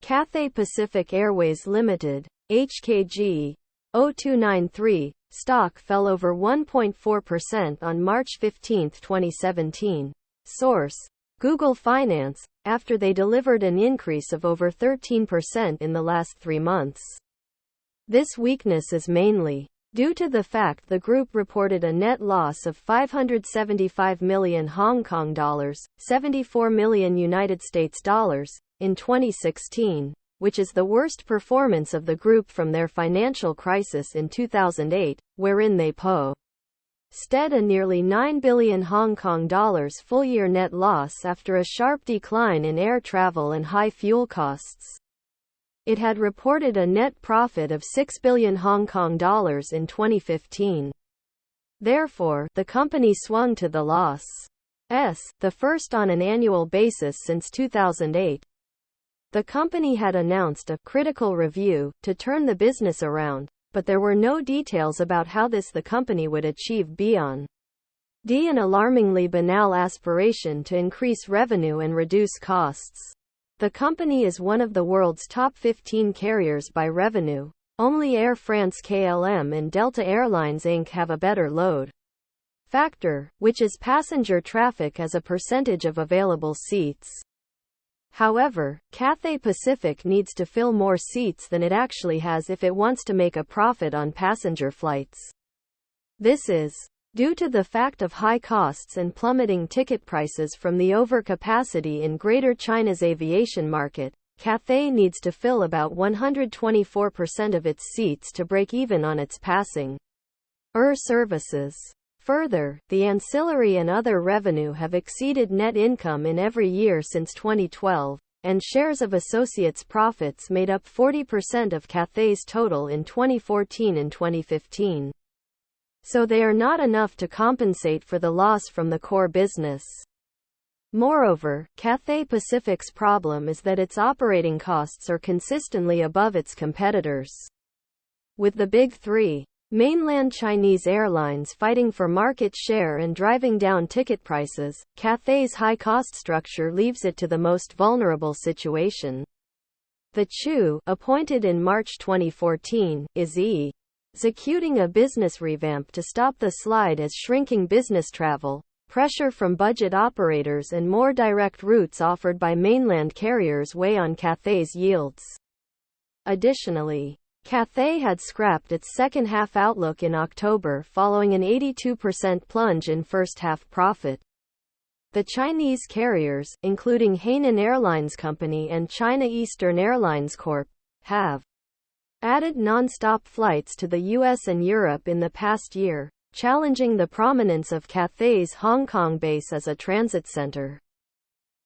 Cathay Pacific Airways Limited, HKG, 0293, stock fell over 1.4% on March 15, 2017. Source: Google Finance, after they delivered an increase of over 13% in the last 3 months. This weakness is mainly due to the fact the group reported a net loss of 575 million Hong Kong dollars, 74 million United States dollars, in 2016, which is the worst performance of the group from their financial crisis in 2008, wherein they posted a nearly 9 billion Hong Kong dollars full-year net loss after a sharp decline in air travel and high fuel costs. It had reported a net profit of 6 billion Hong Kong dollars in 2015. Therefore, the company swung to the loss, the first on an annual basis since 2008. The company had announced a critical review to turn the business around, but there were no details about how the company would achieve beyond an alarmingly banal aspiration to increase revenue and reduce costs. The company is one of the world's top 15 carriers by revenue. Only Air France-KLM and Delta Air Lines Inc. have a better load factor, which is passenger traffic as a percentage of available seats. However, Cathay Pacific needs to fill more seats than it actually has if it wants to make a profit on passenger flights. This is due to the fact of high costs and plummeting ticket prices from the overcapacity in Greater China's aviation market. Cathay needs to fill about 124% of its seats to break even on its passenger services. Further, the ancillary and other revenue have exceeded net income in every year since 2012, and shares of associates' profits made up 40% of Cathay's total in 2014 and 2015. So they are not enough to compensate for the loss from the core business. Moreover, Cathay Pacific's problem is that its operating costs are consistently above its competitors. With the big three mainland Chinese airlines fighting for market share and driving down ticket prices, Cathay's high cost structure leaves it to the most vulnerable situation. The Chu, appointed in March 2014, is executing a business revamp to stop the slide as shrinking business travel, pressure from budget operators and more direct routes offered by mainland carriers weigh on Cathay's yields. Additionally, Cathay had scrapped its second-half outlook in October following an 82% plunge in first-half profit. The Chinese carriers, including Hainan Airlines Company and China Eastern Airlines Corp., have added non-stop flights to the US and Europe in the past year, challenging the prominence of Cathay's Hong Kong base as a transit center.